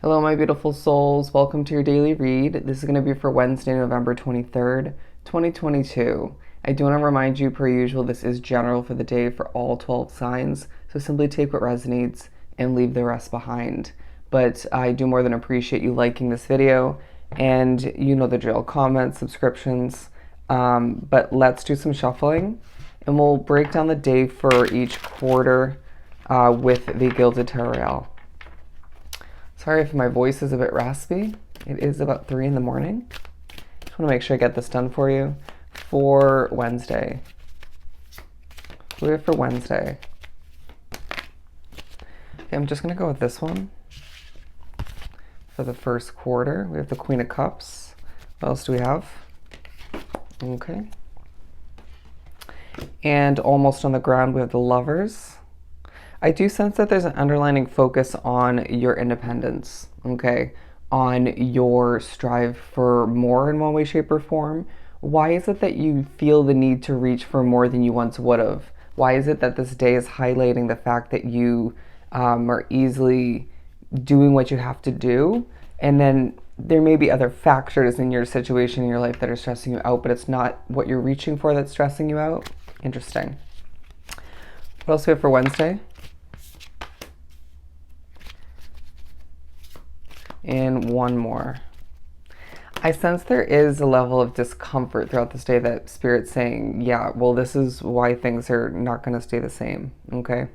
Hello, my beautiful souls. Welcome to your daily read. This is going to be for Wednesday, November 23rd, 2022. I do want to remind you, per usual, this is general for the day for all 12 signs, so simply take what resonates and leave the rest behind. But I do more than appreciate you liking this video, and you know the drill, comments, subscriptions. But let's do some shuffling, and we'll break down the day for each quarter with the Gilded Tarot Royale. Sorry if my voice is a bit raspy. It is about 3 in the morning. Just want to make sure I get this done for you for Wednesday. We have for Wednesday. Okay, I'm just going to go with this one. For the first quarter, we have the Queen of Cups. What else do we have? Okay. And almost on the ground, we have the Lovers. I do sense that there's an underlining focus on your independence, okay? On your strive for more in one way, shape, or form. Why is it that you feel the need to reach for more than you once would have? Why is it that this day is highlighting the fact that you are easily doing what you have to do? And then there may be other factors in your situation in your life that are stressing you out, but it's not what you're reaching for that's stressing you out. Interesting. What else do we have for Wednesday? And one more. I sense there is a level of discomfort throughout this day that Spirit's saying, yeah, well, this is why things are not going to stay the same, okay?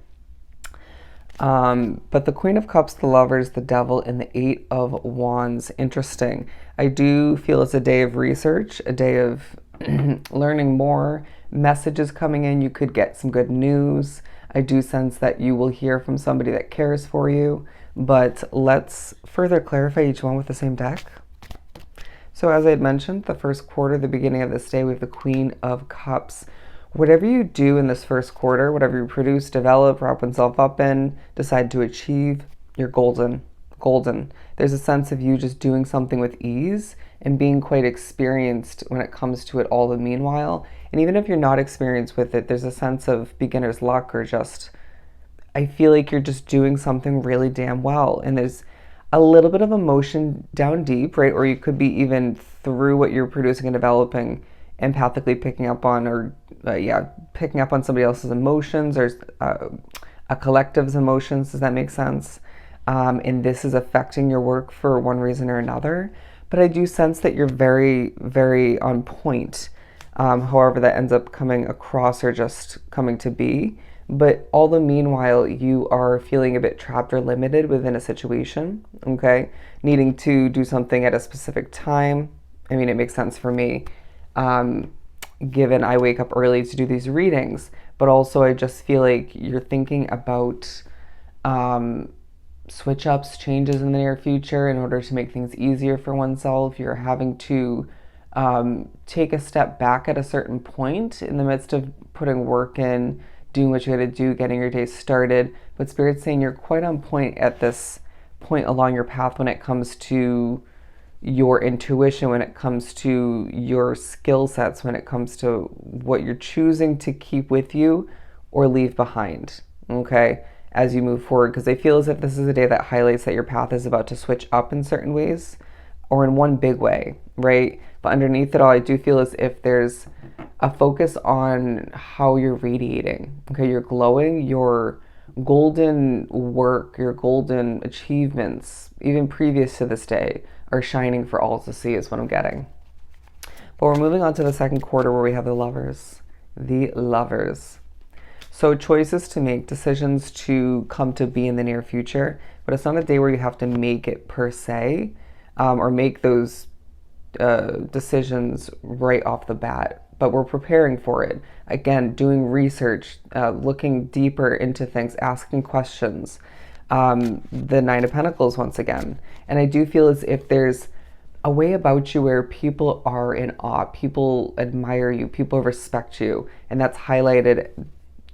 But the Queen of Cups, the Lovers, the Devil, and the Eight of Wands, interesting. I do feel it's a day of research, a day of learning more, messages coming in. You could get some good news. I do sense that you will hear from somebody that cares for you. But let's further clarify each one with the same deck. So as I had mentioned, the first quarter, the beginning of this day, we have the Queen of Cups. Whatever you do in this first quarter, whatever you produce, develop, wrap oneself up in, decide to achieve, you're golden. Golden. There's a sense of you just doing something with ease and being quite experienced when it comes to it all the meanwhile. And even if you're not experienced with it, there's a sense of beginner's luck or just I feel like you're just doing something really damn well. And there's a little bit of emotion down deep, right? Or you could be even through what you're producing and developing, empathically picking up on, or picking up on somebody else's emotions or a collective's emotions. Does that make sense? And this is affecting your work for one reason or another. But I do sense that you're very, very on point. However that ends up coming across or just coming to be. But all the meanwhile, you are feeling a bit trapped or limited within a situation, okay? Needing to do something at a specific time. I mean, it makes sense for me, given I wake up early to do these readings. But also, I just feel like you're thinking about switch-ups, changes in the near future in order to make things easier for oneself. You're having to take a step back at a certain point in the midst of putting work in, doing what you gotta do, getting your day started. But Spirit's saying you're quite on point at this point along your path when it comes to your intuition, when it comes to your skill sets, when it comes to what you're choosing to keep with you or leave behind, okay, as you move forward. Because I feel as if this is a day that highlights that your path is about to switch up in certain ways or in one big way, right? But underneath it all, I do feel as if there's a focus on how you're radiating, okay? You're glowing, your golden work, your golden achievements, even previous to this day, are shining for all to see is what I'm getting. But we're moving on to the second quarter where we have the Lovers. The Lovers. So choices to make, decisions to come to be in the near future, but it's not a day where you have to make it per se, or make those decisions right off the bat. But we're preparing for it. Again, doing research, looking deeper into things, asking questions. The Nine of Pentacles once again. And I do feel as if there's a way about you where people are in awe, people admire you, people respect you. And that's highlighted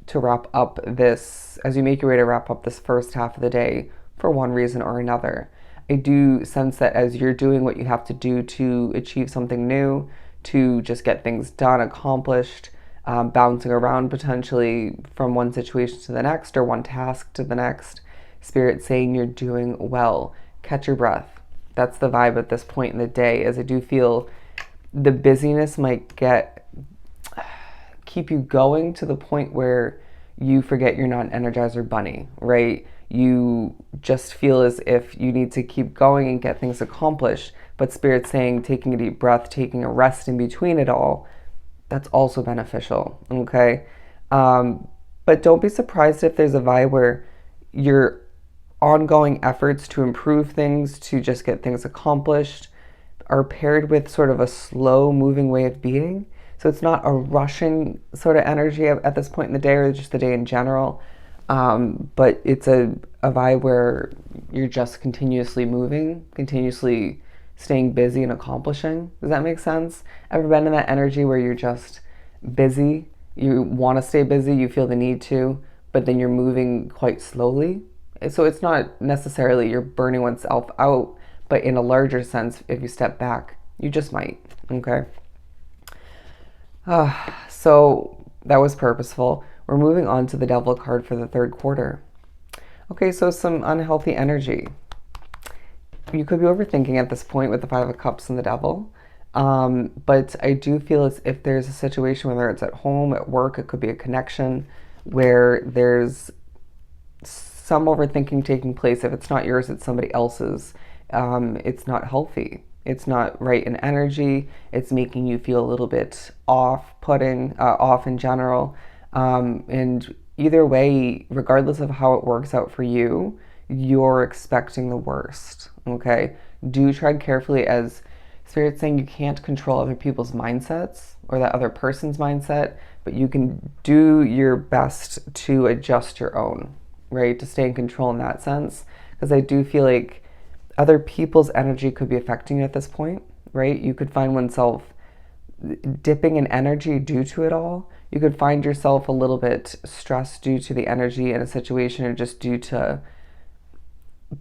to wrap up this, as you make your way to wrap up this first half of the day for one reason or another. I do sense that as you're doing what you have to do to achieve something new, to just get things done, accomplished, bouncing around potentially from one situation to the next or one task to the next, Spirit saying you're doing well. catch your breath. That's the vibe at this point in the day, as I do feel the busyness might keep you going to the point where you forget you're not an Energizer bunny, right? You just feel as if you need to keep going and get things accomplished. But Spirit's saying taking a deep breath, taking a rest in between it all, that's also beneficial, okay? But don't be surprised if there's a vibe where your ongoing efforts to improve things, to just get things accomplished, are paired with sort of a slow moving way of being. So it's not a rushing sort of energy at this point in the day or just the day in general. But it's a vibe where you're just continuously moving, continuously staying busy and accomplishing. Does that make sense? Ever been in that energy where you're just busy? You want to stay busy, you feel the need to, but then you're moving quite slowly. So it's not necessarily you're burning oneself out, but in a larger sense, if you step back, you just might, okay? So that was purposeful. We're moving on to the Devil card for the third quarter. Okay, so some unhealthy energy. You could be overthinking at this point with the Five of Cups and the Devil. But I do feel as if there's a situation, whether it's at home, at work, it could be a connection where there's some overthinking taking place. If it's not yours, it's somebody else's. It's not healthy. It's not right in energy. It's making you feel a little bit off-putting, off in general. And either way, regardless of how it works out for you, you're expecting the worst, okay? Do tread carefully, as Spirit's saying you can't control other people's mindsets or that other person's mindset, but you can do your best to adjust your own, right? To stay in control in that sense. Because I do feel like other people's energy could be affecting you at this point, right? You could find oneself dipping in energy due to it all. You could find yourself a little bit stressed due to the energy in a situation, or just due to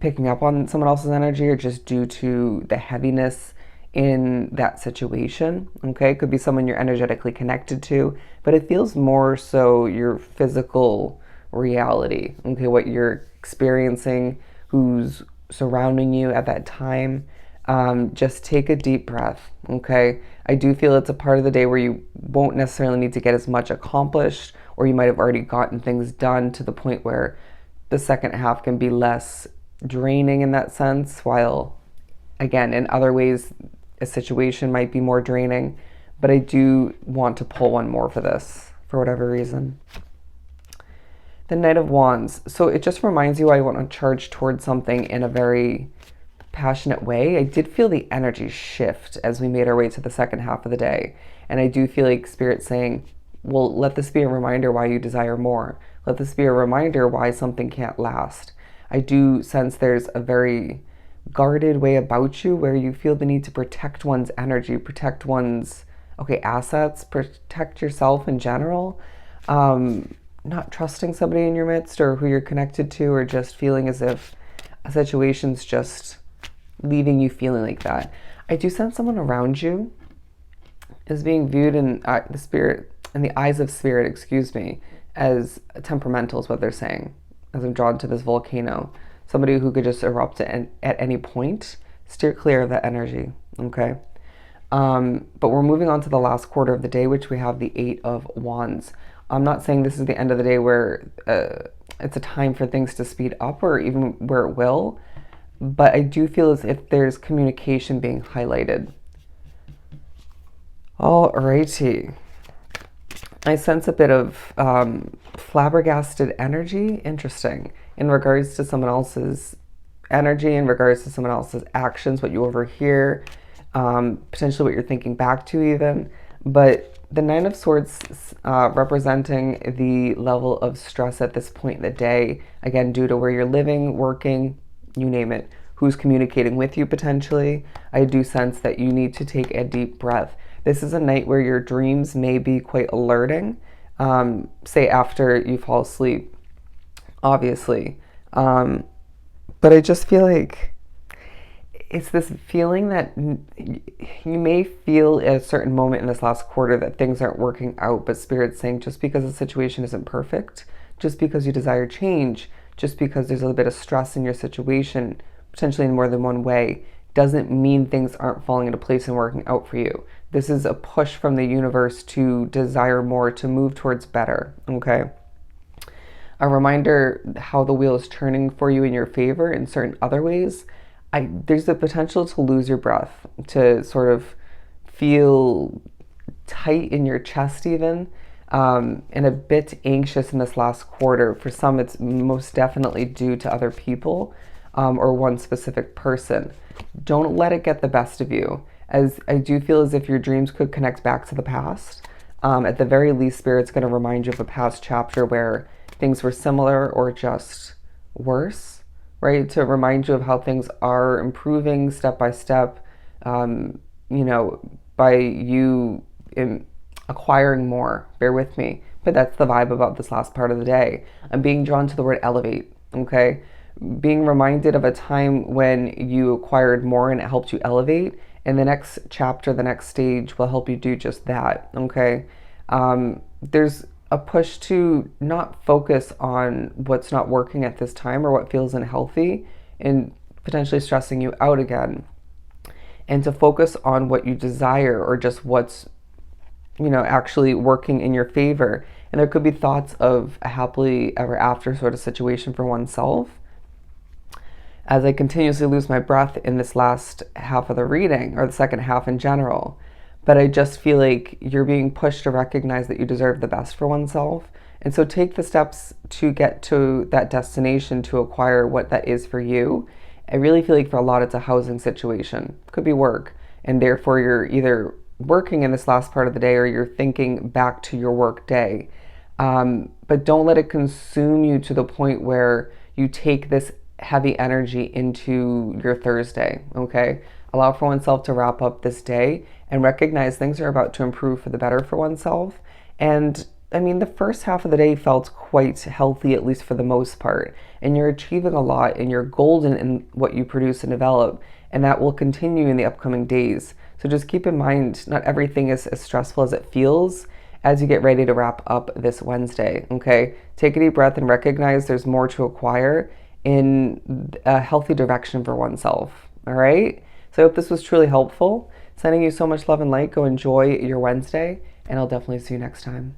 picking up on someone else's energy, or just due to the heaviness in that situation, okay? It could be someone you're energetically connected to, but it feels more so your physical reality, okay? What you're experiencing, who's surrounding you at that time. Just take a deep breath, okay? I do feel it's a part of the day where you won't necessarily need to get as much accomplished, or you might have already gotten things done to the point where the second half can be less draining in that sense, while, again, in other ways, a situation might be more draining. But I do want to pull one more for this, for whatever reason. The Knight of Wands. So it just reminds you I want to charge towards something in a very passionate way. I did feel the energy shift as we made our way to the second half of the day. And I do feel like Spirit's saying, well, let this be a reminder why you desire more. Let this be a reminder why something can't last. I do sense there's a very guarded way about you where you feel the need to protect one's energy, protect one's, assets, protect yourself in general. Not trusting somebody in your midst or who you're connected to, or just feeling as if a situation's just leaving you feeling like that. I do sense someone around you is being viewed in the eyes of Spirit, as temperamental is what they're saying, as I'm drawn to this volcano. Somebody who could just erupt at any point. Steer clear of that energy, okay? But we're moving on to the last quarter of the day, which we have the Eight of Wands. I'm not saying this is the end of the day where it's a time for things to speed up, or even where it will, but I do feel as if there's communication being highlighted. Alrighty. I sense a bit of flabbergasted energy, interesting, in regards to someone else's energy, in regards to someone else's actions, what you overhear, potentially what you're thinking back to even, but the Nine of Swords representing the level of stress at this point in the day, again, due to where you're living, working, you name it, who's communicating with you potentially. I do sense that you need to take a deep breath. This is a night where your dreams may be quite alerting, say after you fall asleep, obviously. But I just feel like it's this feeling that you may feel at a certain moment in this last quarter that things aren't working out, but Spirit's saying just because the situation isn't perfect, just because you desire change, just because there's a little bit of stress in your situation, potentially in more than one way, doesn't mean things aren't falling into place and working out for you. This is a push from the universe to desire more, to move towards better, okay? A reminder how the wheel is turning for you in your favor in certain other ways. There's the potential to lose your breath, to sort of feel tight in your chest even, and a bit anxious in this last quarter. For some, it's most definitely due to other people or one specific person. Don't let it get the best of you, as I do feel as if your dreams could connect back to the past. At the very least, Spirit's going to remind you of a past chapter where things were similar or just worse, right? To remind you of how things are improving step by step, by you acquiring more. Bear with me. But that's the vibe about this last part of the day. I'm being drawn to the word elevate, okay? Being reminded of a time when you acquired more and it helped you elevate. And the next chapter, the next stage will help you do just that, okay? There's a push to not focus on what's not working at this time or what feels unhealthy and potentially stressing you out again, and to focus on what you desire or just what's actually working in your favor. And there could be thoughts of a happily ever after sort of situation for oneself. As I continuously lose my breath in this last half of the reading, or the second half in general, but I just feel like you're being pushed to recognize that you deserve the best for oneself. And so take the steps to get to that destination, to acquire what that is for you. I really feel like for a lot it's a housing situation. Could be work. And therefore you're either working in this last part of the day or you're thinking back to your work day. But don't let it consume you to the point where you take this heavy energy into your Thursday, okay? Allow for oneself to wrap up this day and recognize things are about to improve for the better for oneself. And I mean, the first half of the day felt quite healthy, at least for the most part. And you're achieving a lot and you're golden in what you produce and develop. And that will continue in the upcoming days. So just keep in mind, not everything is as stressful as it feels as you get ready to wrap up this Wednesday, okay? Take a deep breath and recognize there's more to acquire in a healthy direction for oneself, all right? So I hope this was truly helpful. Sending you so much love and light. Go enjoy your Wednesday, and I'll definitely see you next time.